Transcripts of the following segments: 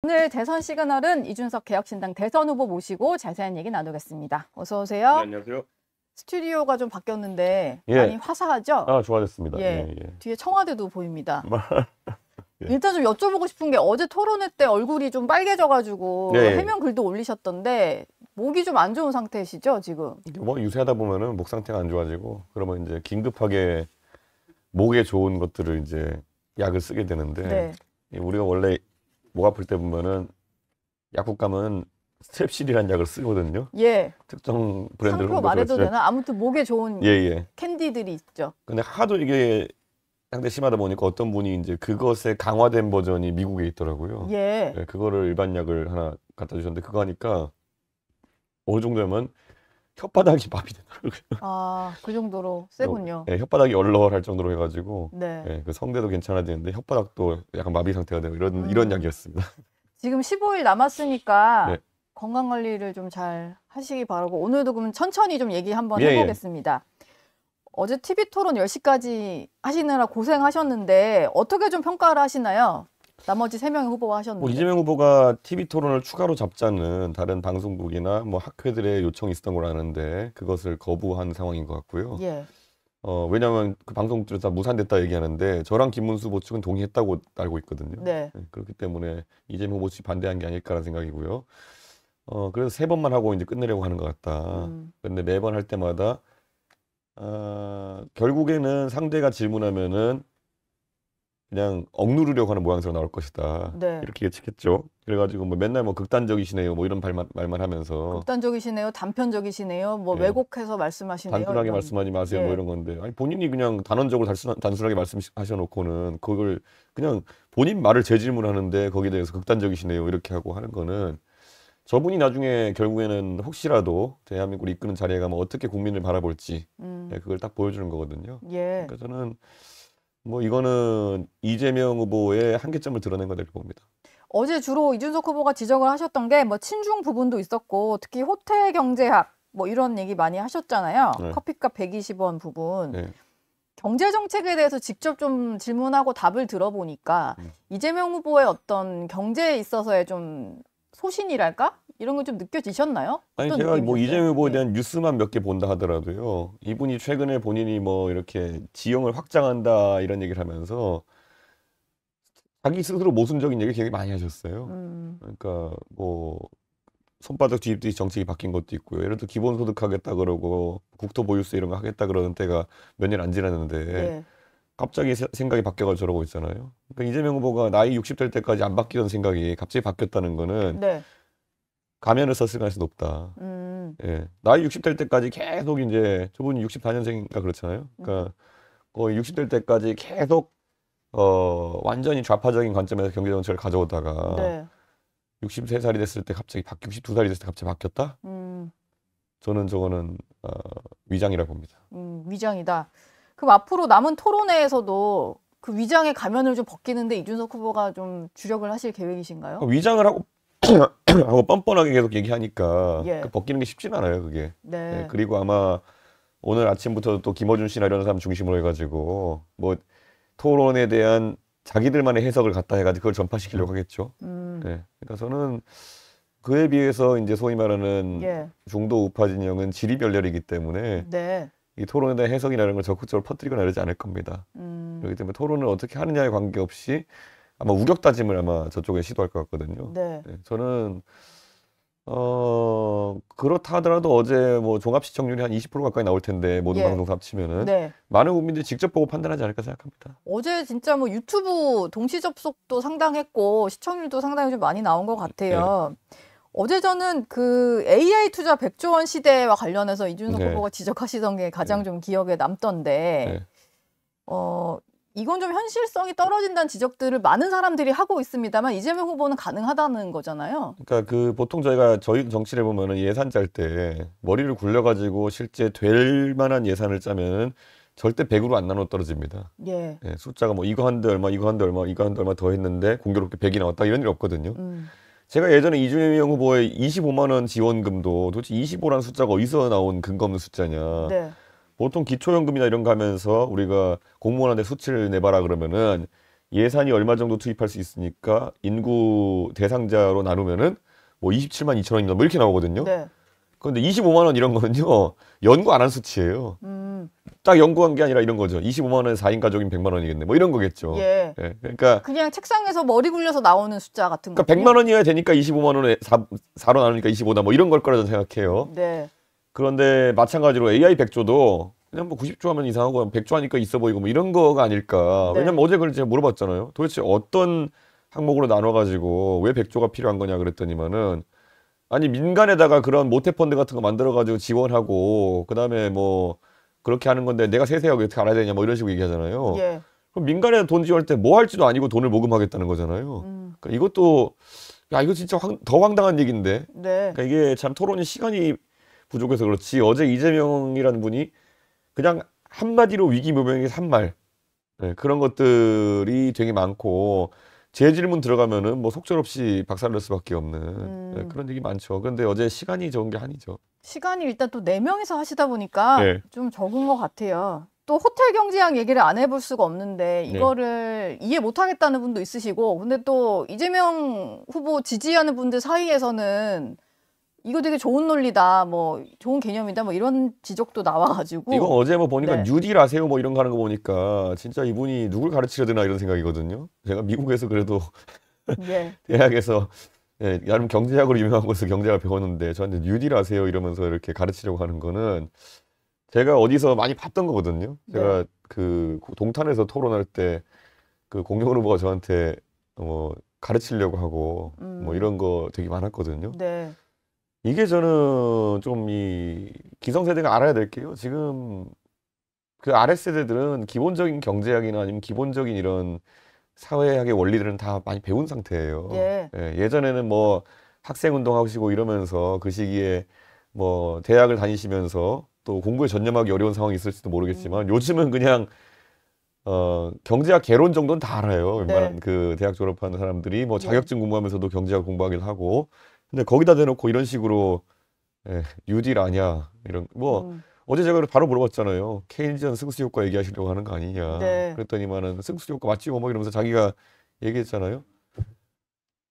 오늘 대선 시그널은 이준석 개혁신당 대선 후보 모시고 자세한 얘기 나누겠습니다. 어서 오세요. 네, 안녕하세요. 스튜디오가 좀 바뀌었는데 예. 많이 화사하죠? 아, 좋아졌습니다. 예. 뒤에 청와대도 보입니다. 예. 일단 좀 여쭤보고 싶은 게 어제 토론회 때 얼굴이 좀 빨개져가지고 네. 해명 글도 올리셨던데 목이 좀 안 좋은 상태시죠, 지금? 뭐 유세하다 보면은 목 상태가 안 좋아지고 그러면 이제 긴급하게 목에 좋은 것들을 이제 약을 쓰게 되는데 네. 우리가 원래 목 아플 때 보면은 약국 가면 스트랩실이라는 약을 쓰거든요. 예. 특정 브랜드를 상표 말해도 되나? 아무튼 목에 좋은 예. 캔디들이 있죠. 근데 하도 이게 상당히 심하다 보니까 어떤 분이 이제 그것의 강화된 버전이 미국에 있더라고요. 예. 네, 그거를 일반 약을 하나 갖다 주셨는데 그거 하니까 어느 정도면 혓바닥이 마비 되더라고요. 아, 그 정도로 세군요. 네, 혓바닥이 얼얼할 정도로 해가지고 네. 네, 그 성대도 괜찮아지는데 혓바닥도 약간 마비 상태가 되고 이런 약이었습니다. 지금 15일 남았으니까 네. 건강 관리를 좀 잘 하시기 바라고 오늘도 그럼 천천히 좀 얘기 한번 예, 해보겠습니다. 어제 TV 토론 10시까지 하시느라 고생하셨는데 어떻게 좀 평가를 하시나요? 나머지 3명의 후보가 하셨는데. 뭐 이재명 후보가 TV 토론을 추가로 잡자는 다른 방송국이나 뭐 학회들의 요청이 있었던 걸 아는데 그것을 거부한 상황인 것 같고요. 예. 왜냐하면 그 방송들이 다 무산됐다 얘기하는데 저랑 김문수 후보 측은 동의했다고 알고 있거든요. 네. 그렇기 때문에 이재명 후보 측이 반대한 게 아닐까라는 생각이고요. 그래서 3번만 하고 이제 끝내려고 하는 것 같다. 근데 매번 할 때마다 결국에는 상대가 질문하면은 그냥 억누르려고 하는 모양새로 나올 것이다. 네. 이렇게 예측했죠. 그래가지고 뭐 맨날 뭐 극단적이시네요. 뭐 이런 말만 하면서 극단적이시네요. 단편적이시네요. 뭐 예. 왜곡해서 말씀하시네요. 단순하게 이런. 말씀하지 마세요. 예. 뭐 이런 건데 아니 본인이 그냥 단언적으로 단순하게 말씀하셔놓고는 그걸 그냥 본인 말을 재질문하는데 거기에 대해서 극단적이시네요. 이렇게 하고 하는 거는 저분이 나중에 결국에는 혹시라도 대한민국을 이끄는 자리에 가면 어떻게 국민을 바라볼지 그걸 딱 보여주는 거거든요. 예. 그러니까 저는 뭐 이거는 이재명 후보의 한계점을 드러낸 거다 이렇게 봅니다. 어제 주로 이준석 후보가 지적을 하셨던 게 뭐 친중 부분도 있었고 특히 호텔 경제학 뭐 이런 얘기 많이 하셨잖아요. 네. 커피값 120원 부분. 네. 경제 정책에 대해서 직접 좀 질문하고 답을 들어보니까 이재명 후보의 어떤 경제에 있어서의 좀 소신이랄까? 이런 거 좀 느껴지셨나요? 아니 어떤 제가 뭐 느낌이셨어요? 이재명 후보에 네. 대한 뉴스만 몇 개 본다 하더라도요. 이분이 최근에 본인이 뭐 이렇게 지형을 확장한다 이런 얘기를 하면서 자기 스스로 모순적인 얘기 굉장히 많이 하셨어요. 그러니까 뭐 손바닥 뒤집듯이 정책이 바뀐 것도 있고요. 예를 들어 기본소득 하겠다 그러고 국토보유세 이런 거 하겠다 그러는 때가 몇 년 안 지났는데 네. 갑자기 생각이 바뀌어가지고 저러고 있잖아요. 그러니까 이재명 후보가 나이 60 될 때까지 안 바뀌던 생각이 갑자기 바뀌었다는 거는 네. 가면을 썼을 가능성이 높다. 예. 나이 60 될 때까지 계속 이제 저분이 64년생인가 그렇잖아요. 그러니까 거의 60 될 때까지 계속 완전히 좌파적인 관점에서 경제 정책을 가져오다가 네. 63살이 됐을 때 갑자기 62살이 됐을 때 갑자기 바뀌었다? 저는 저거는 위장이라고 봅니다. 위장이다. 그럼 앞으로 남은 토론회에서도 그 위장의 가면을 좀 벗기는데 이준석 후보가 좀 주력을 하실 계획이신가요? 위장을 하고 하고 뻔뻔하게 계속 얘기하니까 예. 벗기는 게 쉽진 않아요, 그게. 네. 예, 그리고 아마 오늘 아침부터 또 김어준 씨나 이런 사람 중심으로 해가지고 뭐 토론에 대한 자기들만의 해석을 갖다 해가지고 그걸 전파시키려고 하겠죠. 네. 그러니까 저는 그에 비해서 이제 소위 말하는 예. 중도 우파 진영은 지리멸렬이기 때문에 네. 이 토론에 대한 해석이라는 걸 적극적으로 퍼뜨리거나 이러지 않을 겁니다. 그렇기 때문에 토론을 어떻게 하느냐에 관계없이 아마 우격 다짐을 아마 저쪽에 시도할 것 같거든요. 네. 네, 저는 그렇다 하더라도 어제 뭐 종합 시청률이 한 20% 가까이 나올 텐데 모든 예. 방송사 합치면은 네. 많은 국민들이 직접 보고 판단하지 않을까 생각합니다. 어제 진짜 뭐 유튜브 동시 접속도 상당했고 시청률도 상당히 좀 많이 나온 것 같아요. 어제 저는 그 AI 투자 100조 원 시대와 관련해서 이준석 네. 후보가 지적하시던 게 가장 좀 기억에 남던데 이건 좀 현실성이 떨어진다는 지적들을 많은 사람들이 하고 있습니다만 이재명 후보는 가능하다는 거잖아요. 그러니까 그 보통 저희 정치를 보면은 예산 짤 때 머리를 굴려가지고 실제 될 만한 예산을 짜면은 절대 100으로 안 나눠 떨어집니다. 예. 예, 숫자가 뭐 이거 한데 얼마, 이거 한데 얼마, 이거 한데 얼마 더 했는데 공교롭게 100이 나왔다 이런 일 없거든요. 제가 예전에 이재명 후보의 25만 원 지원금도 도대체 25라는 숫자가 어디서 나온 근거 없는 숫자냐. 네. 보통 기초연금이나 이런 거 하면서 우리가 공무원한테 수치를 내봐라 그러면은 예산이 얼마 정도 투입할 수 있으니까 인구 대상자로 나누면은 뭐 27만 2천 원이나 뭐 이렇게 나오거든요. 네. 그런데 25만 원 이런 거는요, 연구 안 한 수치예요. 딱 연구한 게 아니라 이런 거죠. 25만 원에 4인 가족이면 100만 원이겠네. 뭐 이런 거겠죠. 예. 예. 그러니까 그냥 책상에서 머리 굴려서 나오는 숫자 같은 거. 그러니까 100만 원이어야 되니까 25만 원에 4로 나누니까 25다. 뭐 이런 걸 거라 저는 생각해요. 네. 그런데 마찬가지로 AI 100조도 그냥 뭐 90조 하면 이상하고 100조 하니까 있어 보이고 뭐 이런 거가 아닐까. 네. 왜냐면 어제 그걸 제가 물어봤잖아요. 도대체 어떤 항목으로 나눠가지고 왜 100조가 필요한 거냐 그랬더니만은 아니 민간에다가 그런 모태펀드 같은 거 만들어가지고 지원하고 그다음에 뭐 그렇게 하는 건데 내가 세세하게 어떻게 알아야 되냐 뭐 이런 식으로 얘기하잖아요. 예. 그럼 민간에 돈 지원할 때 뭐 할지도 아니고 돈을 모금하겠다는 거잖아요. 그러니까 이것도 야 이거 진짜 더 황당한 얘기인데. 네. 그러니까 이게 참 토론이 시간이 부족해서 그렇지 어제 이재명이라는 분이 그냥 한마디로 위기무명의 산말 네, 그런 것들이 되게 많고 제 질문 들어가면은 뭐 속절없이 박살낼 수밖에 없는 네, 그런 얘기 많죠. 그런데 어제 시간이 적은 게 아니죠. 시간이 일단 또 4명이서 하시다 보니까 네. 좀 적은 것 같아요. 또 호텔 경제학 얘기를 안 해볼 수가 없는데 이거를 이해 못 하겠다는 분도 있으시고 근데 또 이재명 후보 지지하는 분들 사이에서는 이거 되게 좋은 논리다, 뭐 좋은 개념이다, 뭐 이런 지적도 나와가지고 이거 어제 뭐 보니까 네. 뉴딜 아세요 뭐 이런 거 하는 거 보니까 진짜 이분이 누굴 가르치려 드나 이런 생각이거든요. 제가 미국에서 그래도 예. 대학에서 예, 나름 경제학으로 유명한 곳에서 경제학을 배웠는데 저한테 뉴딜 아세요 이러면서 이렇게 가르치려고 하는 거는 제가 어디서 많이 봤던 거거든요. 제가 그 동탄에서 토론할 때 그 공영훈 후보가 저한테 뭐 가르치려고 하고 뭐 이런 거 되게 많았거든요. 네. 이게 저는 좀 이 기성세대가 알아야 될 게요. 지금 그 아랫세대들은 기본적인 경제학이나 아니면 기본적인 이런 사회학의 원리들은 다 많이 배운 상태예요. 예. 예, 예전에는 뭐 학생운동 하시고 이러면서 그 시기에 뭐 대학을 다니시면서 또 공부에 전념하기 어려운 상황이 있을지도 모르겠지만 요즘은 그냥 경제학 개론 정도는 다 알아요. 웬만한 그 대학 졸업한 사람들이 뭐 자격증 공부하면서도 경제학 공부하기도 하고. 근데 거기다 대놓고 이런 식으로 예, 뉴딜 아니야 이런 뭐 어제 제가 바로 물어봤잖아요. 케인지안 승수 효과 얘기하시려고 하는 거 아니냐. 네. 그랬더니만은 승수 효과 맞지 뭐 이러면서 자기가 얘기했잖아요.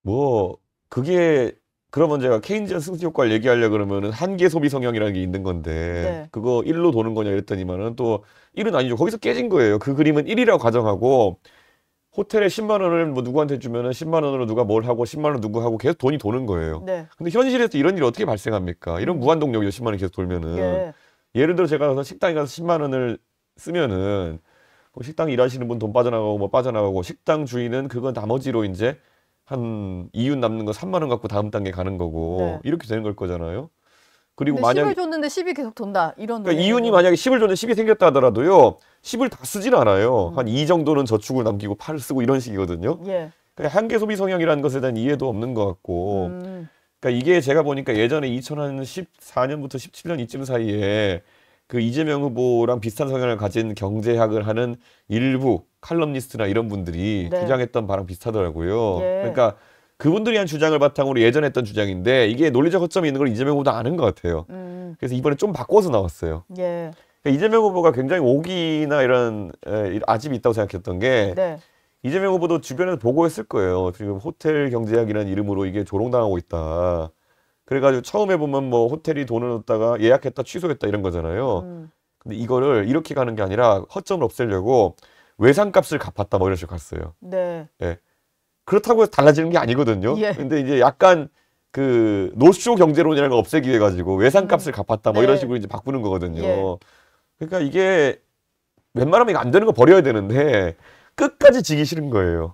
뭐 그게 그러면 제가 케인지안 승수 효과를 얘기하려 그러면은 한계 소비 성향이라는 게 있는 건데 네. 그거 1로 도는 거냐 이랬더니만은 또 1은 아니죠. 거기서 깨진 거예요. 그 그림은 1이라고 가정하고 호텔에 10만 원을 뭐 누구한테 주면은 10만 원으로 누가 뭘 하고 10만 원 누구 하고 계속 돈이 도는 거예요. 네. 근데 현실에서 이런 일이 어떻게 발생합니까? 이런 무한동력이죠. 10만 원이 계속 돌면은. 예. 예를 들어 제가 가서 식당에 가서 10만 원을 쓰면은 뭐 식당 일하시는 분 돈 빠져나가고 뭐 빠져나가고 식당 주인은 그거 나머지로 이제 한 이윤 남는 거 3만 원 갖고 다음 단계 가는 거고 네. 이렇게 되는 걸 거잖아요. 그리고 근데 만약에 10을 줬는데 10이 계속 돈다. 이런 그러니까 이윤이 논리죠. 만약에 10을 줬는데 10이 생겼다 하더라도요. 10을 다 쓰진 않아요. 한 2 정도는 저축을 남기고 8을 쓰고 이런 식이거든요. 예. 그러니까 한계 소비 성향이라는 것에 대한 이해도 없는 것 같고 그러니까 이게 제가 보니까 예전에 2014년부터 17년 이쯤 사이에 그 이재명 후보랑 비슷한 성향을 가진 경제학을 하는 일부 칼럼니스트나 이런 분들이 네. 주장했던 바랑 비슷하더라고요. 예. 그러니까 그분들이 한 주장을 바탕으로 예전에 했던 주장인데 이게 논리적 허점이 있는 걸 이재명 후보도 아는 것 같아요. 그래서 이번에 좀 바꿔서 나왔어요. 예. 그러니까 이재명 후보가 굉장히 오기나 이런 아집이 있다고 생각했던 게 네. 이재명 후보도 주변에서 보고했을 거예요. 지금 호텔 경제학이라는 이름으로 이게 조롱당하고 있다. 그래가지고 처음에 보면 뭐 호텔이 돈을 넣었다가 예약했다 취소했다 이런 거잖아요. 근데 이거를 이렇게 가는 게 아니라 허점을 없애려고 외상값을 갚았다 뭐 이런 식으로 갔어요. 네. 예. 그렇다고 해서 달라지는 게 아니거든요. 예. 근데 이제 약간 그 노쇼 경제론이라는 걸 없애기 위해 가지고 외상값을 갚았다 뭐 네. 이런 식으로 이제 바꾸는 거거든요. 예. 그러니까 이게 웬만하면 이거 안 되는 거 버려야 되는데 끝까지 지기 싫은 거예요.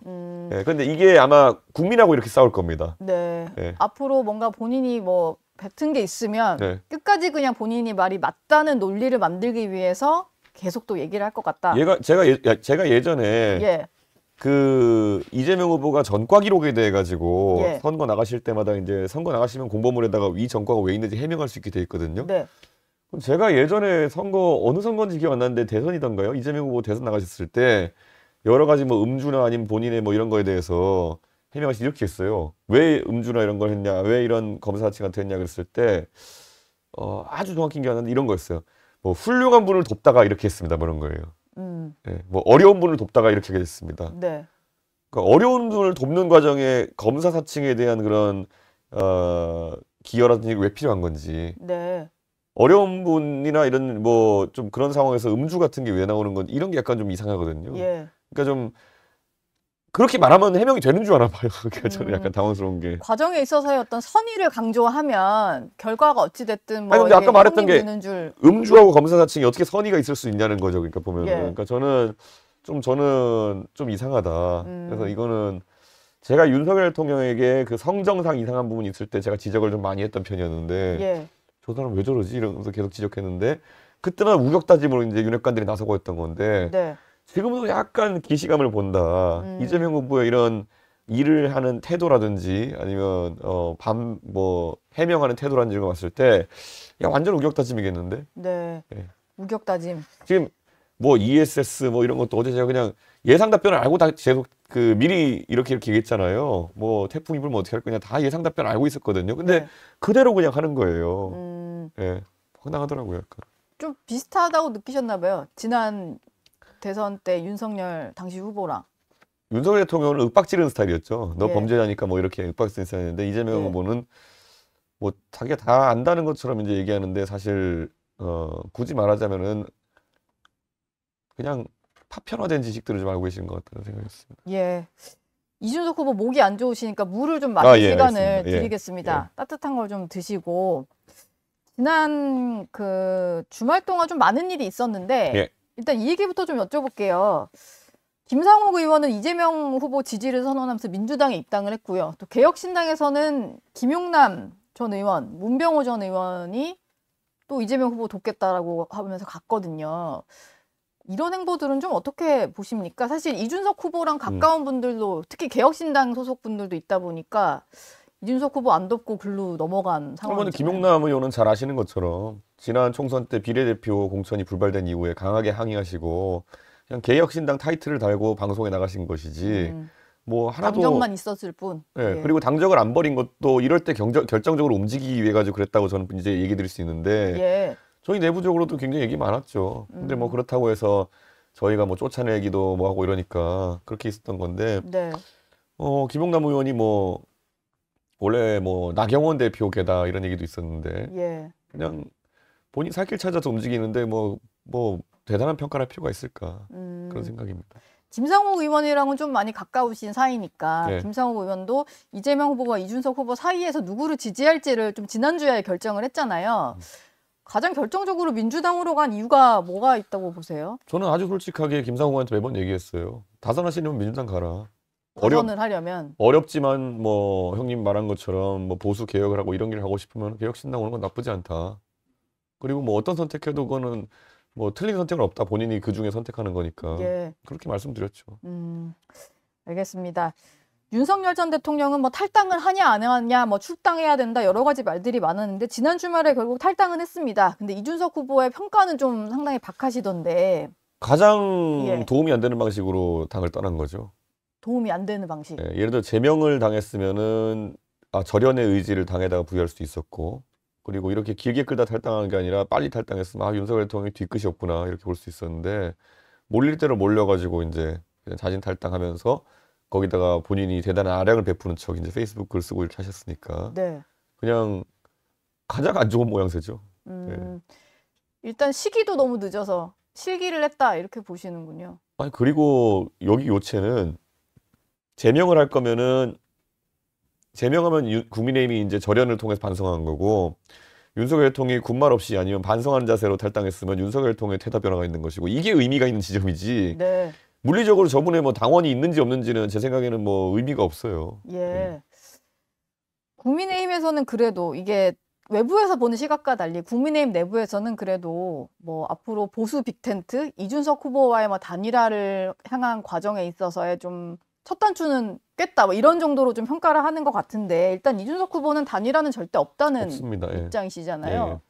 예, 근데 이게 아마 국민하고 이렇게 싸울 겁니다. 네. 예. 앞으로 뭔가 본인이 뭐 뱉은 게 있으면 네. 끝까지 그냥 본인이 말이 맞다는 논리를 만들기 위해서 계속 또 얘기를 할 것 같다. 제가 예전에 예. 그 이재명 후보가 전과 기록에 대해 가지고 예. 선거 나가실 때마다 이제 선거 나가시면 공보물에다가 이 전과가 왜 있는지 해명할 수 있게 돼 있거든요. 네. 그럼 제가 예전에 선거 어느 선거인지 기억 안 나는데 대선이던가요? 이재명 후보 대선 나가셨을 때 여러 가지 뭐 음주나 아니면 본인의 뭐 이런 거에 대해서 해명하시 이렇게 했어요. 왜 음주나 이런 걸 했냐? 왜 이런 검사치 같은 했냐 그랬을 때 아주 정확히 기억 안 나는데 이런 거였어요. 뭐 훌륭한 분을 돕다가 이렇게 했습니다. 뭐 이런 거예요. 예, 뭐 어려운 분을 돕다가 이렇게 됐습니다. 네. 그러니까 어려운 분을 돕는 과정에 검사 사칭에 대한 그런 기여라든지 왜 필요한 건지. 네. 어려운 분이나 이런 뭐 좀 그런 상황에서 음주 같은 게 왜 나오는 건 이런 게 약간 좀 이상하거든요. 예. 그러니까 좀 그렇게 말하면 해명이 되는 줄 아나 봐요. 그러니까 저는 약간 당황스러운 게. 과정에 있어서의 어떤 선의를 강조하면 결과가 어찌 됐든 뭐 아니 근데 아까 말했던 게 되는 줄. 음주하고 검사 사칭이 어떻게 선의가 있을 수 있냐는 거죠. 그러니까 보면은. 예. 그러니까 저는 좀 이상하다. 그래서 이거는 제가 윤석열 대통령에게 그 성정상 이상한 부분이 있을 때 제가 지적을 좀 많이 했던 편이었는데 예. 저 사람 왜 저러지? 이러면서 계속 지적했는데 그때는 우격다짐으로 이제 윤핵관들이 나서고 했던 건데 네. 지금은 약간 기시감을 본다. 이재명 후보의 이런 일을 하는 태도라든지 아니면 뭐 해명하는 태도라든지 이런 거 봤을 때 야 완전 우격다짐이겠는데? 네. 예. 우격다짐. 지금 뭐 ESS 뭐 이런 것도 어제 제가 그냥 예상 답변을 알고 다 계속 그 미리 이렇게 얘기했잖아요. 뭐 태풍이 불면 어떻게 할 거냐 다 예상 답변 알고 있었거든요. 근데 네. 그대로 그냥 하는 거예요. 예. 황당하더라고요. 약간. 좀 비슷하다고 느끼셨나 봐요. 지난 대선 때 윤석열 당시 후보랑. 윤석열 대통령은 윽박지르는 스타일이었죠. 너 예. 범죄자니까 뭐 이렇게 윽박지르는 스타일인데 이재명 예. 후보는 뭐 자기가 다 안다는 것처럼 이제 얘기하는데 사실 굳이 말하자면은 그냥 파편화된 지식들을 좀 알고 계신 것 같다는 생각이었습니다. 예. 이준석 후보 목이 안 좋으시니까 물을 좀 마실 예, 시간을 알겠습니다. 예. 드리겠습니다. 따뜻한 걸 좀 드시고. 지난 그 주말 동안 좀 많은 일이 있었는데 예. 일단 이 얘기부터 좀 여쭤볼게요. 김상욱 의원은 이재명 후보 지지를 선언하면서 민주당에 입당을 했고요. 또 개혁신당에서는 김용남 전 의원, 문병호 전 의원이 또 이재명 후보 돕겠다라고 하면서 갔거든요. 이런 행보들은 좀 어떻게 보십니까? 사실 이준석 후보랑 가까운 분들도 특히 개혁신당 소속 분들도 있다 보니까 이준석 후보 안 돕고 글로 넘어간 상황이잖아요. 그러면 김용남 의원은 잘 아시는 것처럼 지난 총선 때 비례대표 공천이 불발된 이후에 강하게 항의하시고 그냥 개혁신당 타이틀을 달고 방송에 나가신 것이지 뭐 하나도 당정만 있었을 뿐. 예, 예. 그리고 당적을 안 버린 것도 이럴 때 결정적으로 움직이기 위해 가지고 그랬다고 저는 이제 얘기 드릴 수 있는데 예. 저희 내부적으로도 굉장히 얘기 많았죠. 근데 뭐 그렇다고 해서 저희가 뭐 쫓아내기도 뭐 하고 이러니까 그렇게 있었던 건데 네. 김용남 의원이 뭐 원래 뭐 나경원 대표 계다 이런 얘기도 있었는데 예. 그냥 본인 살 길 찾아서 움직이는데 뭐 대단한 평가를 할 필요가 있을까 그런 생각입니다. 김상욱 의원이랑은 좀 많이 가까우신 사이니까 네. 김상욱 의원도 이재명 후보와 이준석 후보 사이에서 누구를 지지할지를 좀 지난주에 결정을 했잖아요. 가장 결정적으로 민주당으로 간 이유가 뭐가 있다고 보세요? 저는 아주 솔직하게 김상욱 의원한테 매번 얘기했어요. 다선하시려면 민주당 가라. 다선을 하려면. 어렵지만 뭐 형님 말한 것처럼 뭐 보수 개혁을 하고 이런 길을 가고 싶으면 개혁신당 오는 건 나쁘지 않다. 그리고 뭐 어떤 선택해도 그거는 뭐 틀린 선택은 없다. 본인이 그 중에 선택하는 거니까. 예. 그렇게 말씀드렸죠. 알겠습니다. 윤석열 전 대통령은 뭐 탈당을 하냐 안 하냐 뭐 출당해야 된다 여러 가지 말들이 많았는데 지난 주말에 결국 탈당은 했습니다. 근데 이준석 후보의 평가는 좀 상당히 박하시던데 가장 예. 도움이 안 되는 방식으로 당을 떠난 거죠. 도움이 안 되는 방식. 예, 예를 들어 제명을 당했으면은 절연의 의지를 당에다가 부여할 수도 있었고 그리고 이렇게 길게 끌다 탈당한 게 아니라 빨리 탈당했으면 윤석열 대통령이 뒤끝이 없구나 이렇게 볼 수 있었는데 몰릴 대로 몰려가지고 이제 그냥 자진 탈당하면서 거기다가 본인이 대단한 아량을 베푸는 척 이제 페이스북 글 쓰고 이렇게 하셨으니까 네. 그냥 가장 안 좋은 모양새죠. 일단 시기도 너무 늦어서 실기를 했다 이렇게 보시는군요. 아니 그리고 여기 요체는 제명을 할 거면은 제명하면 국민의힘이 이제 절연을 통해서 반성한 거고 윤석열 대통령이 군말 없이 아니면 반성하는 자세로 탈당했으면 윤석열 대통령의 퇴다 변화가 있는 것이고 이게 의미가 있는 지점이지. 네. 물리적으로 저분의 뭐 당원이 있는지 없는지는 제 생각에는 뭐 의미가 없어요. 예. 국민의힘에서는 그래도 이게 외부에서 보는 시각과 달리 국민의힘 내부에서는 그래도 뭐 앞으로 보수 빅텐트 이준석 후보와의 뭐 단일화를 향한 과정에 있어서의 좀 첫 단추는 꿰다 뭐 이런 정도로 좀 평가를 하는 것 같은데 일단 이준석 후보는 단일화는 절대 없다는 없습니다. 예. 입장이시잖아요. 예.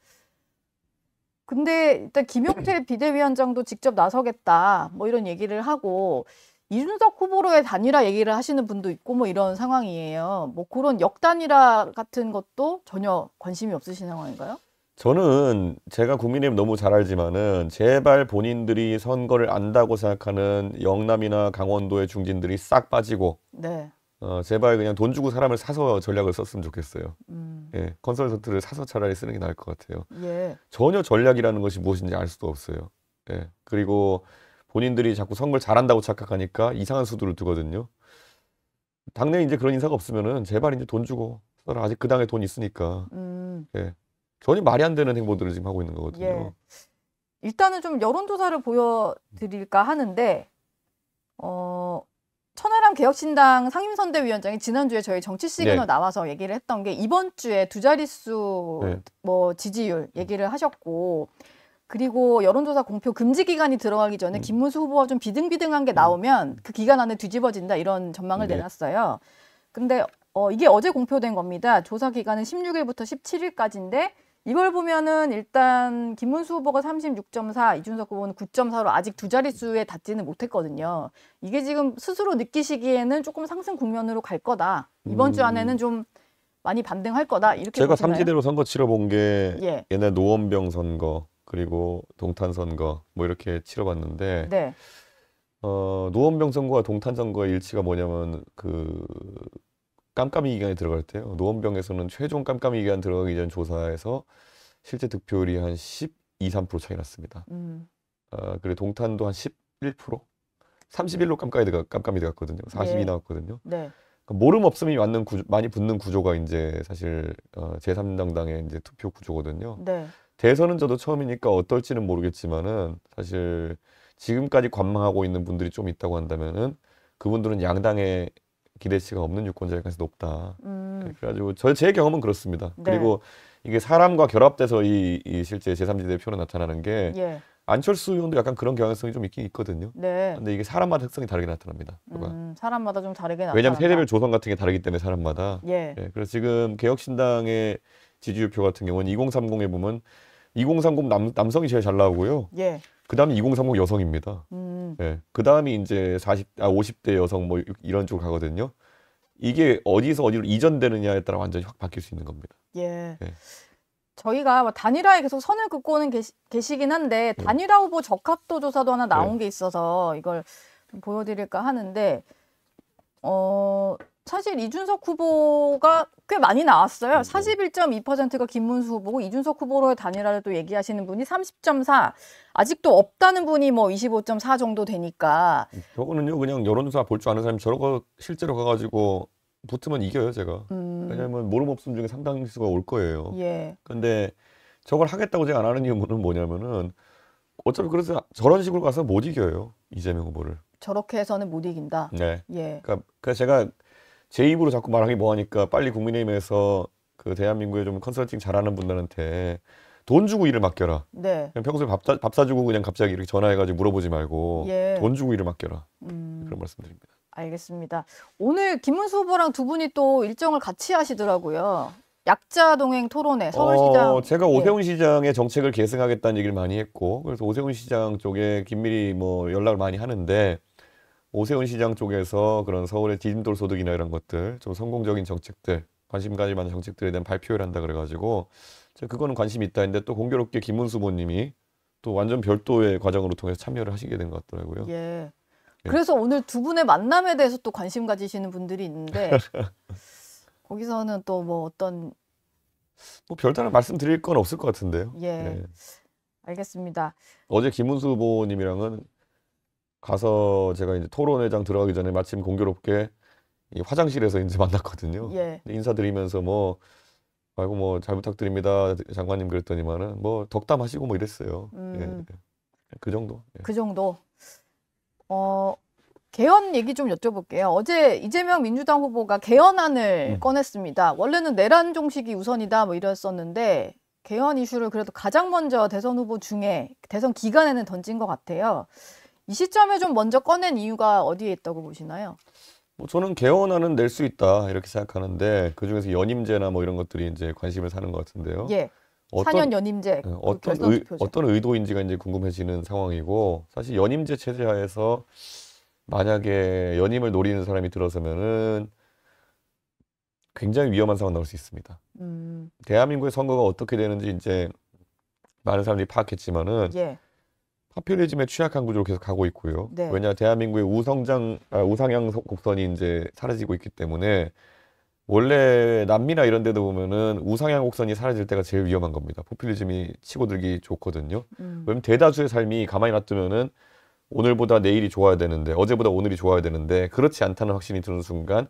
근데 일단 김용태 비대위원장도 직접 나서겠다 뭐 이런 얘기를 하고 이준석 후보로의 단일화 얘기를 하시는 분도 있고 뭐 이런 상황이에요. 뭐 그런 역단일화 같은 것도 전혀 관심이 없으신 상황인가요? 저는 제가 국민의힘 너무 잘 알지만은 제발 본인들이 선거를 안다고 생각하는 영남이나 강원도의 중진들이 싹 빠지고 네. 제발 그냥 돈 주고 사람을 사서 전략을 썼으면 좋겠어요. 음. 예, 컨설턴트를 사서 차라리 쓰는 게 나을 것 같아요. 예. 전혀 전략이라는 것이 무엇인지 알 수도 없어요. 예, 그리고 본인들이 자꾸 선거를 잘한다고 착각하니까 이상한 수두를 두거든요. 당내 이제 그런 인사가 없으면은 제발 이제 돈 주고 써라. 아직 그 당에 돈 있으니까. 예, 전혀 말이 안 되는 행보들을 지금 하고 있는 거거든요. 예. 일단은 좀 여론조사를 보여드릴까 하는데 천하람 개혁신당 상임선대위원장이 지난주에 저희 정치 시그널 네. 나와서 얘기를 했던 게 이번 주에 두 자릿수 네. 뭐 지지율 얘기를 하셨고, 그리고 여론조사 공표 금지 기간이 들어가기 전에 김문수 후보가 좀 비등비등한 게 나오면 그 기간 안에 뒤집어진다, 이런 전망을 네. 내놨어요. 근데 이게 어제 공표된 겁니다. 조사 기간은 16일부터 17일까지인데 이걸 보면은 일단 김문수 후보가 36.4, 이준석 후보는 9.4로 아직 두 자릿수에 닿지는 못했거든요. 이게 지금 스스로 느끼시기에는 조금 상승 국면으로 갈 거다. 이번 주 안에는 좀 많이 반등할 거다. 이렇게 제가 보시나요? 삼지대로 선거 치러본 게 예. 옛날 노원병 선거 그리고 동탄 선거 뭐 이렇게 치러봤는데 네. 노원병 선거와 동탄 선거의 일치가 뭐냐면 그 깜깜이 기간에 들어갈 때요. 노원병에서는 최종 깜깜이 기간 들어가기 전 조사에서 실제 득표율이 한 12, 3% 차이 났습니다. 그리고 동탄도 한 11%? 31로 깜깜이 들어갔거든요. 40이 예. 나왔거든요. 네. 그러니까 모름 없음이 많이 붙는 구조가 이제 사실 제3정당의 이제 투표 구조거든요. 네. 대선은 저도 처음이니까 어떨지는 모르겠지만은 사실 지금까지 관망하고 있는 분들이 좀 있다고 한다면은 그분들은 양당의 기대치가 없는 유권자일 가능성이 높다. 그래가지고 제 경험은 그렇습니다. 네. 그리고 이게 사람과 결합돼서 이 실제 제3지대 표로 나타나는 게 예. 안철수 의원도 약간 그런 경향성이 좀 있긴 있거든요. 네. 근데 이게 사람마다 특성이 다르게 나타납니다. 사람마다 좀 다르게 나타난다. 왜냐하면 세대별 조성 같은 게 다르기 때문에 사람마다. 예. 예, 그래서 지금 개혁신당의 지지율표 같은 경우는 2030에 보면 2030 남성이 제일 잘 나오고요. 예. 그 다음에 2030 여성입니다. 예, 그 다음이 이제 50대 여성 뭐 이런 쪽으로 가거든요. 이게 어디서 어디로 이전되느냐에 따라 완전히 확 바뀔 수 있는 겁니다. 예. 예. 저희가 뭐 단일화에 계속 선을 긋고는 계시긴 한데 단일화 후보 적합도 조사도 하나 나온 게 있어서 이걸 좀 보여드릴까 하는데 사실 이준석 후보가 꽤 많이 나왔어요. 41.2%가 김문수 후보고 이준석 후보로의 단일화를 또 얘기하시는 분이 30.4, 아직도 없다는 분이 뭐 25.4 정도 되니까. 저거는요 그냥 여론조사 볼 줄 아는 사람이 저거 실제로 가가지고 붙으면 이겨요 제가. 왜냐면 모름 없음 중에 상당수가 올 거예요. 예. 근데 저걸 하겠다고 제가 안 하는 이유는 뭐냐면은 어차피 그래서 저런 식으로 가서 못 이겨요 이재명 후보를. 저렇게 해서는 못 이긴다. 네. 예. 그러니까 제가 제 입으로 자꾸 말하기 뭐하니까 빨리 국민의힘에서 그 대한민국에 좀 컨설팅 잘하는 분들한테 돈 주고 일을 맡겨라. 네. 그냥 평소에 밥 사주고 그냥 갑자기 이렇게 전화해가지고 물어보지 말고 예. 돈 주고 일을 맡겨라. 그런 말씀드립니다. 알겠습니다. 오늘 김문수 후보랑 두 분이 또 일정을 같이 하시더라고요. 약자 동행 토론회 서울시장. 제가 오세훈 시장의 정책을 계승하겠다는 얘기를 많이 했고, 그래서 오세훈 시장 쪽에 긴밀히 뭐 연락을 많이 하는데, 오세훈 시장 쪽에서 그런 서울의 디딤돌 소득이나 이런 것들, 좀 성공적인 정책들, 관심 가질 만한 정책들에 대한 발표를 한다 그래가지고, 제가 그거는 관심이 있다 했는데 또 공교롭게 김문수 후보님이 또 완전 별도의 과정으로 통해서 참여를 하시게 된 것 같더라고요. 예. 그래서 오늘 두 분의 만남에 대해서 또 관심 가지시는 분들이 있는데 거기서는 또 뭐 어떤 뭐 별다른 말씀드릴 건 없을 것 같은데요. 예. 예. 알겠습니다. 어제 김문수 후보님이랑은 가서 제가 이제 토론회장 들어가기 전에 마침 공교롭게 이 화장실에서 이제 만났거든요. 예. 인사드리면서 뭐 아이고 뭐 잘 부탁드립니다 장관님 그랬더니만은 뭐 덕담하시고 뭐 이랬어요. 예. 그 정도. 예. 그 정도. 개헌 얘기 좀 여쭤볼게요. 어제 이재명 민주당 후보가 개헌안을 꺼냈습니다. 원래는 내란 종식이 우선이다 뭐 이랬었는데 개헌 이슈를 그래도 가장 먼저 대선 후보 중에 대선 기간에는 던진 것 같아요. 이 시점에 좀 먼저 꺼낸 이유가 어디에 있다고 보시나요? 뭐 저는 개헌안은 낼 수 있다 이렇게 생각하는데 그 중에서 연임제나 뭐 이런 것들이 이제 관심을 사는 것 같은데요. 예. 4년 연임제, 어떤 의도인지가 이제 궁금해지는 상황이고 사실 연임제 체제 하에서 만약에 연임을 노리는 사람이 들어서면은 굉장히 위험한 상황 나올 수 있습니다. 대한민국의 선거가 어떻게 되는지 이제 많은 사람들이 파악했지만은 예. 파퓰리즘에 취약한 구조로 계속 가고 있고요. 네. 왜냐 대한민국의 우상향 곡선이 이제 사라지고 있기 때문에 원래 남미나 이런 데도 보면은 우상향 곡선이 사라질 때가 제일 위험한 겁니다. 포퓰리즘이 치고들기 좋거든요. 왜냐면 대다수의 삶이 가만히 놔두면은 오늘보다 내일이 좋아야 되는데 어제보다 오늘이 좋아야 되는데 그렇지 않다는 확신이 드는 순간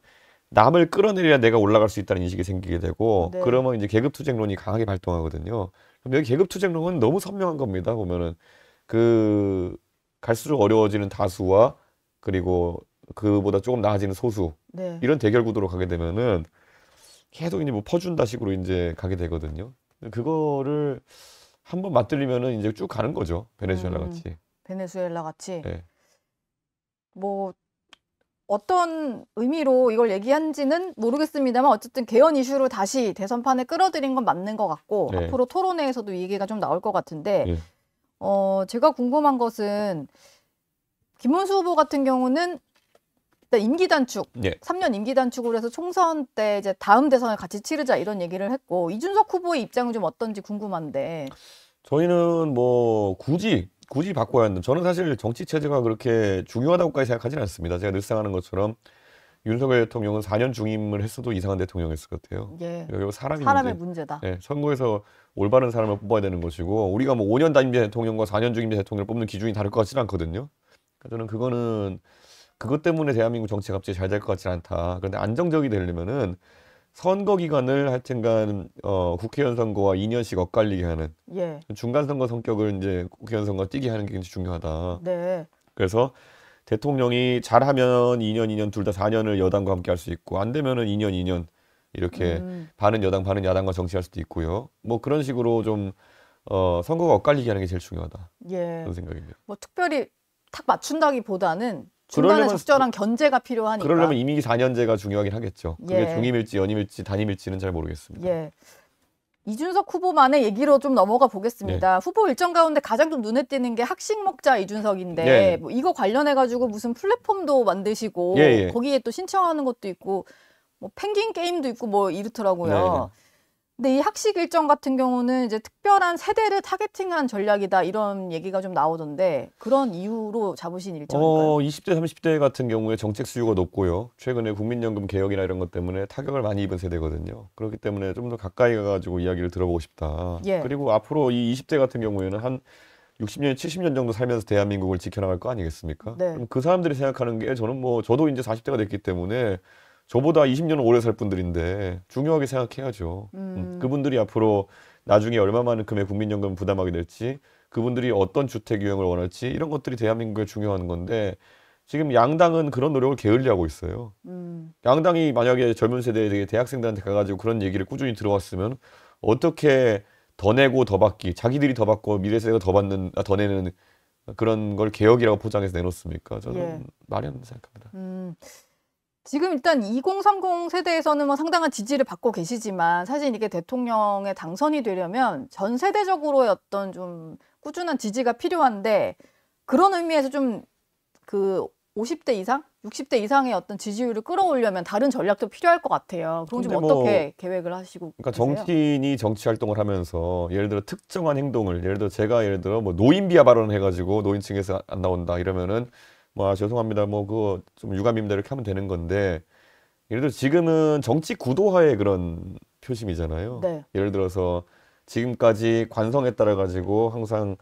남을 끌어내려야 내가 올라갈 수 있다는 인식이 생기게 되고 네. 그러면 이제 계급투쟁론이 강하게 발동하거든요. 그럼 여기 계급투쟁론은 너무 선명한 겁니다. 보면은 그 갈수록 어려워지는 다수와 그리고 그보다 조금 나아지는 소수 네. 이런 대결 구도로 가게 되면은 계속 이제 뭐 퍼준다 식으로 이제 가게 되거든요. 그거를 한번 맞들리면은 이제 쭉 가는 거죠. 베네수엘라 같이. 베네수엘라 같이. 네. 뭐 어떤 의미로 이걸 얘기한지는 모르겠습니다만 어쨌든 개헌 이슈로 다시 대선판에 끌어들인 건 맞는 것 같고 네. 앞으로 토론회에서도 이 얘기가 좀 나올 것 같은데 예. 제가 궁금한 것은 김문수 후보 같은 경우는 일단 임기 단축, 예. 3년 임기 단축으로 해서 총선 때 이제 다음 대선을 같이 치르자 이런 얘기를 했고 이준석 후보의 입장은 좀 어떤지 궁금한데. 저희는 뭐 굳이 바꿔야 한다. 저는 사실 정치 체제가 그렇게 중요하다고까지 생각하지는 않습니다. 제가 늘상 하는 것처럼 윤석열 대통령은 4년 중임을 했어도 이상한 대통령이었을 것 같아요. 예. 여기 사람의 문제다. 네, 선거에서 올바른 사람을 뽑아야 되는 것이고 우리가 뭐 5년 단임제 대통령과 4년 중임제 대통령을 뽑는 기준이 다를 것 같지는 않거든요. 그러니까 저는 그거는 그것 때문에 대한민국 정치가 갑자기 잘 될 것 같지는 않다. 그런데 안정적이 되려면은 선거 기간을 하여튼간 국회의원 선거와 2년씩 엇갈리게 하는 예. 중간 선거 성격을 이제 국회의원 선거 뛰게 하는 게 굉장히 중요하다. 네. 그래서 대통령이 잘하면 2년 둘 다 4년을 여당과 함께 할 수 있고 안 되면은 2년 이렇게 반은 여당 반은 야당과 정치할 수도 있고요. 뭐 그런 식으로 좀 선거가 엇갈리게 하는 게 제일 중요하다. 예. 그런 생각입니다. 뭐 특별히 탁 맞춘다기보다는 중간에 그러려면 적절한 견제가 필요하니까. 그러려면 이미 4년제가 중요하긴 하겠죠. 그게 예. 중임일지 연임일지 단임일지는 잘 모르겠습니다. 예. 이준석 후보만의 얘기로 좀 넘어가 보겠습니다. 후보 일정 가운데 가장 좀 눈에 띄는 게 학식 먹자 이준석인데 예. 뭐 이거 관련해 가지고 무슨 플랫폼도 만드시고 예. 거기에 또 신청하는 것도 있고 뭐 펭귄 게임도 있고 뭐 이렇더라고요. 근데 이 학식 일정 같은 경우는 이제 특별한 세대를 타겟팅한 전략이다 이런 얘기가 좀 나오던데 그런 이유로 잡으신 일정인가요? 20대, 30대 같은 경우에 정책 수요가 높고요. 최근에 국민연금 개혁이나 이런 것 때문에 타격을 많이 입은 세대거든요. 그렇기 때문에 좀 더 가까이 가가지고 이야기를 들어보고 싶다. 예. 그리고 앞으로 이 20대 같은 경우에는 한 60년, 70년 정도 살면서 대한민국을 지켜나갈 거 아니겠습니까? 네. 그럼 그 사람들이 생각하는 게 저는 뭐 저도 이제 40대가 됐기 때문에 저보다 20년은 오래 살 분들인데 중요하게 생각해야죠. 그분들이 앞으로 나중에 얼마만큼의 국민연금 부담하게 될지 그분들이 어떤 주택 유형을 원할지 이런 것들이 대한민국에 중요한 건데 지금 양당은 그런 노력을 게을리하고 있어요. 양당이 만약에 젊은 세대에 대학생들한테 가가지고 그런 얘기를 꾸준히 들어왔으면 어떻게 더 내고 더 받기 자기들이 더 받고 미래 세대가 더 내는 그런 걸 개혁이라고 포장해서 내놓습니까? 저는 말이 안 된다고 생각합니다. 지금 일단 2030 세대에서는 뭐 상당한 지지를 받고 계시지만 사실 이게 대통령에 당선이 되려면 전 세대적으로의 어떤 좀 꾸준한 지지가 필요한데 그런 의미에서 좀 그 50대 이상, 60대 이상의 어떤 지지율을 끌어올려면 다른 전략도 필요할 것 같아요. 그럼 좀 근데 뭐 어떻게 계획을 하시고 그러니까 계세요? 정치인이 정치 활동을 하면서 예를 들어 특정한 행동을 예를 들어 뭐 노인 비하 발언을 해가지고 노인층에서 안 나온다 이러면은 뭐 죄송합니다 뭐 그거 좀 유감입니다 이렇게 하면 되는 건데 예를 들어 지금은 정치 구도화의 그런 표심이잖아요. 네. 예를 들어서 지금까지 관성에 따라 가지고 항상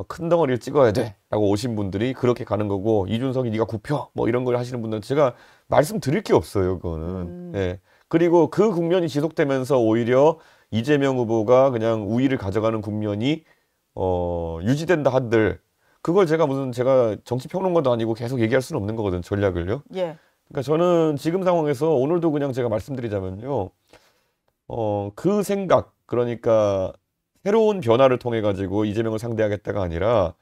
큰 덩어리를 찍어야 돼라고 오신 분들이 그렇게 가는 거고 이준석이 네가 굽혀 뭐 이런 걸 하시는 분들은 제가 말씀드릴 게 없어요 그거는. 예. 그리고 그 국면이 지속되면서 오히려 이재명 후보가 그냥 우위를 가져가는 국면이 유지된다 한들 그걸 제가 정치 평론가도 아니고 계속 얘기할 수는 없는 거거든 전략을요. 예. 그러니까 저는 지금 상황에서 오늘도 그냥 제가 말씀드리자면요. 그 생각 그러니까 새로운 변화를 통해 가지고 이재명을 상대하겠다가 아니라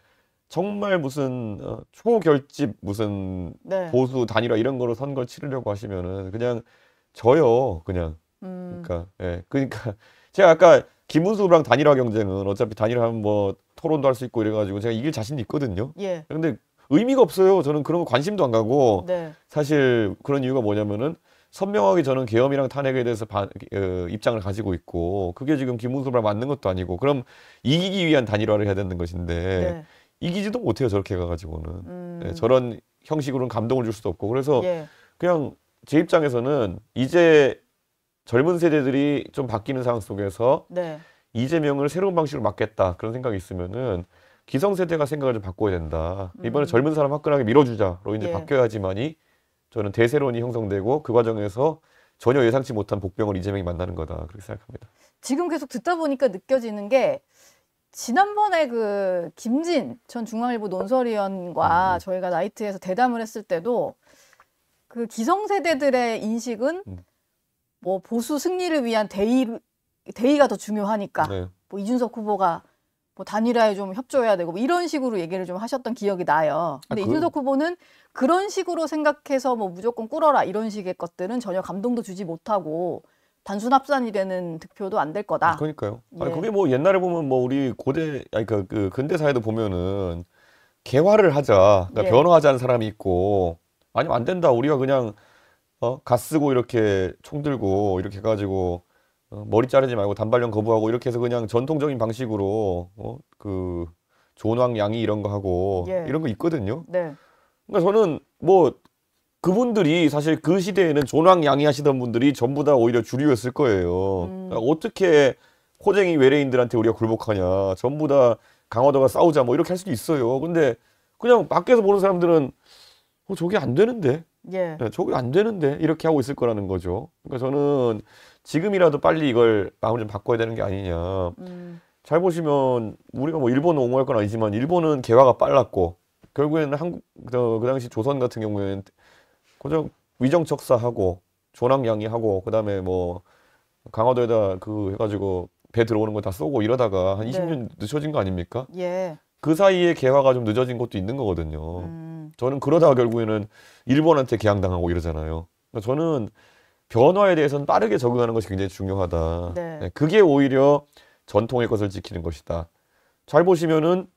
정말 무슨 초결집 무슨 네. 보수 단일화 이런 거로 선거를 치르려고 하시면은 그냥 져요 그냥. 그러니까 제가 아까 김문수랑 단일화 경쟁은 어차피 단일화하면 뭐 토론도 할 수 있고 이래가지고 제가 이길 자신이 있거든요. 예. 근데 의미가 없어요. 저는 그런 거 관심도 안 가고 네. 사실 그런 이유가 뭐냐면은 선명하게 저는 계엄이랑 탄핵에 대해서 입장을 가지고 있고 그게 지금 김문수랑 맞는 것도 아니고 그럼 이기기 위한 단일화를 해야 되는 것인데 네. 이기지도 못해요. 저렇게 가가지고는. 네, 저런 형식으로는 감동을 줄 수도 없고 그래서 예. 그냥 제 입장에서는 이제 젊은 세대들이 좀 바뀌는 상황 속에서 네. 이재명을 새로운 방식으로 막겠다 그런 생각이 있으면은 기성세대가 생각을 좀 바꿔야 된다. 이번에 젊은 사람 화끈하게 밀어주자로 이제 예. 바뀌어야지만이 저는 대세론이 형성되고 그 과정에서 전혀 예상치 못한 복병을 이재명이 만나는 거다 그렇게 생각합니다. 지금 계속 듣다 보니까 느껴지는 게 지난번에 그 김진 전 중앙일보 논설위원과 저희가 나이트에서 대담을 했을 때도 그 기성세대들의 인식은 뭐 보수 승리를 위한 대의가 더 중요하니까 네. 뭐 이준석 후보가 뭐 단일화에 좀 협조해야 되고 뭐 이런 식으로 얘기를 좀 하셨던 기억이 나요. 근데 이준석 후보는 그런 식으로 생각해서 뭐 무조건 꿀어라 이런 식의 것들은 전혀 감동도 주지 못하고 단순 합산이 되는 득표도 안 될 거다. 그러니까요. 예. 아니 그게 뭐 옛날에 보면 뭐 우리 고대 아니 그 근대 사회도 보면은 개화를 하자, 그러니까 예. 변화하자는 사람이 있고 아니면 안 된다. 우리가 그냥 갓 쓰고 이렇게 총 들고 이렇게 해가지고 머리 자르지 말고 단발령 거부하고 이렇게 해서 그냥 전통적인 방식으로 그 존왕 양이 이런 거 하고 예. 이런 거 있거든요. 네. 그러니까 저는 뭐 그분들이 사실 그 시대에는 존왕 양이 하시던 분들이 전부 다 오히려 주류였을 거예요. 그러니까 어떻게 호쟁이 외래인들한테 우리가 굴복하냐. 전부 다 강화도가 싸우자 뭐 이렇게 할 수도 있어요. 근데 그냥 밖에서 보는 사람들은 저게 안 되는데. 예. 네, 저게 안 되는데 이렇게 하고 있을 거라는 거죠. 그러니까 저는 지금이라도 빨리 이걸 마음을 좀 바꿔야 되는 게 아니냐. 잘 보시면 우리가 뭐 일본을 옹호할 건 아니지만 일본은 개화가 빨랐고 결국에는 한국 그 당시 조선 같은 경우에는 그냥 위정척사하고 존왕양이하고 그다음에 뭐 강화도에다 그 해가지고 배 들어오는 거 다 쏘고 이러다가 한 20년 늦춰진 거 아닙니까? 예. 그 사이에 개화가 좀 늦어진 것도 있는 거거든요. 저는 그러다가 결국에는 일본한테 개항당하고 이러잖아요. 그러니까 저는 변화에 대해서는 빠르게 적응하는 것이 굉장히 중요하다. 네. 네, 그게 오히려 전통의 것을 지키는 것이다. 잘 보시면은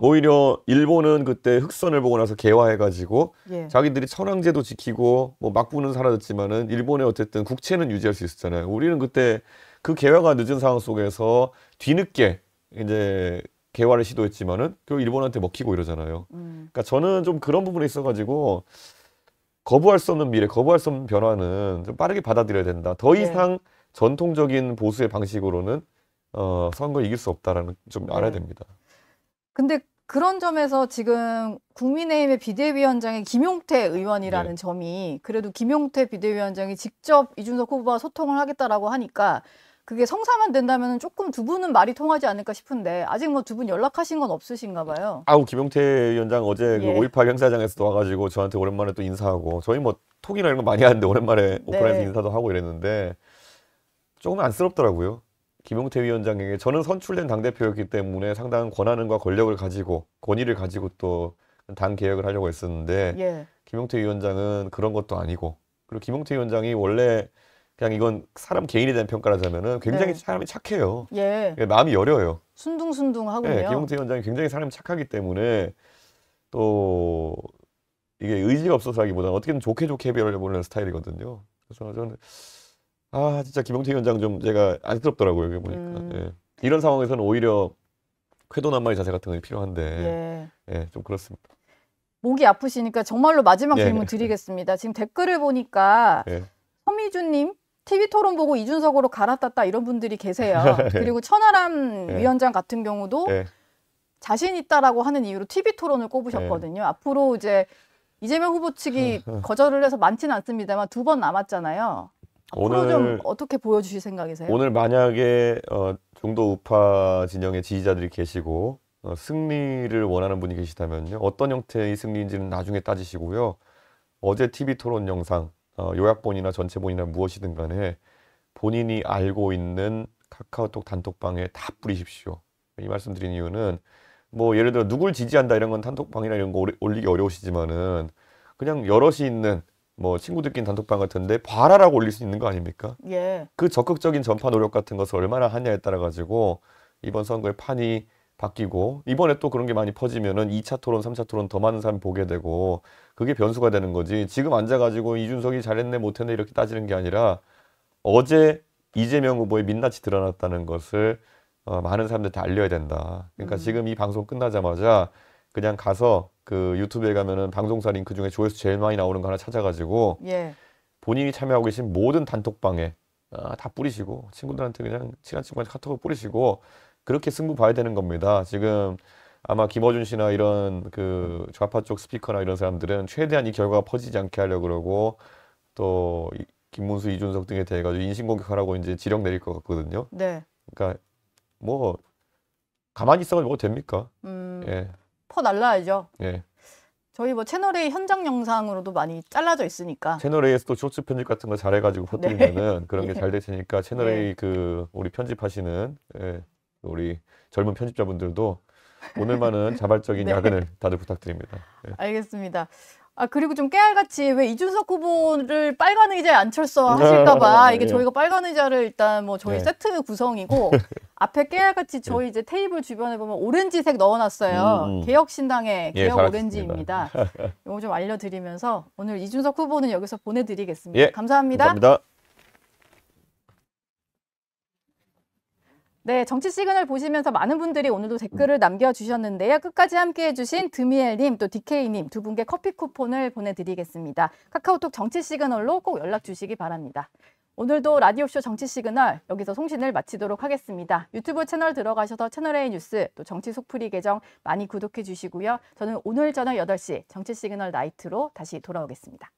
오히려 일본은 그때 흑선을 보고 나서 개화해가지고 예. 자기들이 천황제도 지키고 뭐 막부는 사라졌지만은 일본의 어쨌든 국채는 유지할 수 있었잖아요. 우리는 그때 그 개화가 늦은 상황 속에서 뒤늦게 이제 개화를 시도했지만은 결국 일본한테 먹히고 이러잖아요. 그러니까 저는 좀 그런 부분에 있어가지고 거부할 수 없는 미래, 거부할 수 없는 변화는 좀 빠르게 받아들여야 된다. 더 이상 전통적인 보수의 방식으로는 선거 이길 수 없다라는 좀 알아야 됩니다. 근데 그런 점에서 지금 국민의힘의 비대위원장의 김용태 의원이라는 점이 그래도 김용태 비대위원장이 직접 이준석 후보와 소통을 하겠다라고 하니까 그게 성사만 된다면 조금 두 분은 말이 통하지 않을까 싶은데 아직 뭐 두 분 연락하신 건 없으신가 봐요. 김용태 위원장 어제 그 5.18 행사장에서도 와가지고 저한테 오랜만에 또 인사하고 저희 뭐 톡이나 이런 거 많이 하는데 오랜만에 오프라인에서 인사도 하고 이랬는데 조금 안쓰럽더라고요. 김용태 위원장에게 저는 선출된 당대표였기 때문에 상당한 권한과 권력을 가지고 권위를 가지고 또 당 개혁을 하려고 했었는데 김용태 위원장은 그런 것도 아니고 그리고 김용태 위원장이 원래 그냥 이건 사람 개인에 대한 평가라자면은 굉장히 사람이 착해요. 마음이 여려요. 순둥순둥하군요. 김용태 위원장이 굉장히 사람이 착하기 때문에 또 이게 의지가 없어서라기보다는 어떻게든 좋게 해보려는 스타일이거든요. 그래서 저는 진짜 김용태 위원장 좀 제가 안쓰럽더라고요. 여기 보니까. 이런 상황에서는 오히려 쾌도난마의 자세 같은 게 필요한데 좀 그렇습니다. 목이 아프시니까 정말로 마지막 질문 드리겠습니다. 지금 댓글을 보니까 서미주님 TV토론 보고 이준석으로 갈아탔다 이런 분들이 계세요. 그리고 천하람 위원장 같은 경우도 자신 있다라고 하는 이유로 TV토론을 꼽으셨거든요. 앞으로 이제 이재명 후보 측이 거절을 해서 많지는 않습니다만 2번 남았잖아요. 앞으로 좀 어떻게 보여주실 생각이세요? 오늘 만약에 중도 우파 진영의 지지자들이 계시고 승리를 원하는 분이 계시다면요. 어떤 형태의 승리인지는 나중에 따지시고요. 어제 TV토론 영상 요약본이나 전체본이나 무엇이든 간에 본인이 알고 있는 카카오톡 단톡방에 다 뿌리십시오. 이 말씀 드린 이유는 뭐 예를 들어 누굴 지지한다 이런 건 단톡방이나 이런 거 올리기 어려우시지만은 그냥 여럿이 있는 뭐 친구들끼리 단톡방 같은데 봐라라고 올릴 수 있는 거 아닙니까? 그 적극적인 전파 노력 같은 것을 얼마나 하냐에 따라 가지고 이번 선거의 판이 바뀌고 이번에 또 그런 게 많이 퍼지면은 2차 토론, 3차 토론 더 많은 사람이 보게 되고 그게 변수가 되는 거지. 지금 앉아가지고 이준석이 잘했네 못했네 이렇게 따지는 게 아니라 어제 이재명 후보의 민낯이 드러났다는 것을 많은 사람들한테 알려야 된다. 그러니까 지금 이 방송 끝나자마자 그냥 가서 그 유튜브에 가면은 방송사 링크 중에 조회수 제일 많이 나오는 거 하나 찾아가지고 예. 본인이 참여하고 계신 모든 단톡방에 다 뿌리시고 친구들한테 그냥 친한 친구한테 카톡을 뿌리시고 그렇게 승부 봐야 되는 겁니다. 지금 아마 김어준 씨나 이런 그 좌파 쪽 스피커나 이런 사람들은 최대한 이 결과가 퍼지지 않게 하려고 그러고 또 김문수, 이준석 등에 대해 가지고 인신공격하라고 이제 지령 내릴 것 같거든요. 네. 그러니까 뭐 가만히 있어가지고 뭐가 됩니까? 예, 퍼 날라야죠. 예. 저희 뭐 채널A 현장 영상으로도 많이 잘라져 있으니까. 채널 A에서 또 쇼츠 편집 같은 거 잘해가지고 퍼뜨리면은 그런 게 예. 잘 될 테니까 채널 A 그 우리 편집하시는 우리 젊은 편집자분들도 오늘만은 자발적인 네. 야근을 다들 부탁드립니다. 예. 알겠습니다. 아, 그리고 좀 깨알같이 왜 이준석 후보를 빨간 의자에 앉혔어 하실까봐 이게 예. 저희가 빨간 의자를 일단 뭐 저희 네. 세트 구성이고 앞에 깨알같이 저희 이제 테이블 주변에 보면 오렌지색 넣어놨어요. 개혁신당의 예, 개혁 잘 오렌지입니다. 이거 좀 알려드리면서 오늘 이준석 후보는 여기서 보내드리겠습니다. 예, 감사합니다. 감사합니다. 네, 정치 시그널 보시면서 많은 분들이 오늘도 댓글을 남겨주셨는데요. 끝까지 함께해주신 드미엘님 또 DK님 두 분께 커피 쿠폰을 보내드리겠습니다. 카카오톡 정치 시그널로 꼭 연락 주시기 바랍니다. 오늘도 라디오쇼 정치 시그널 여기서 송신을 마치도록 하겠습니다. 유튜브 채널 들어가셔서 채널A 뉴스 또 정치 속풀이 계정 많이 구독해 주시고요. 저는 오늘 저녁 8시 정치 시그널 나이트로 다시 돌아오겠습니다.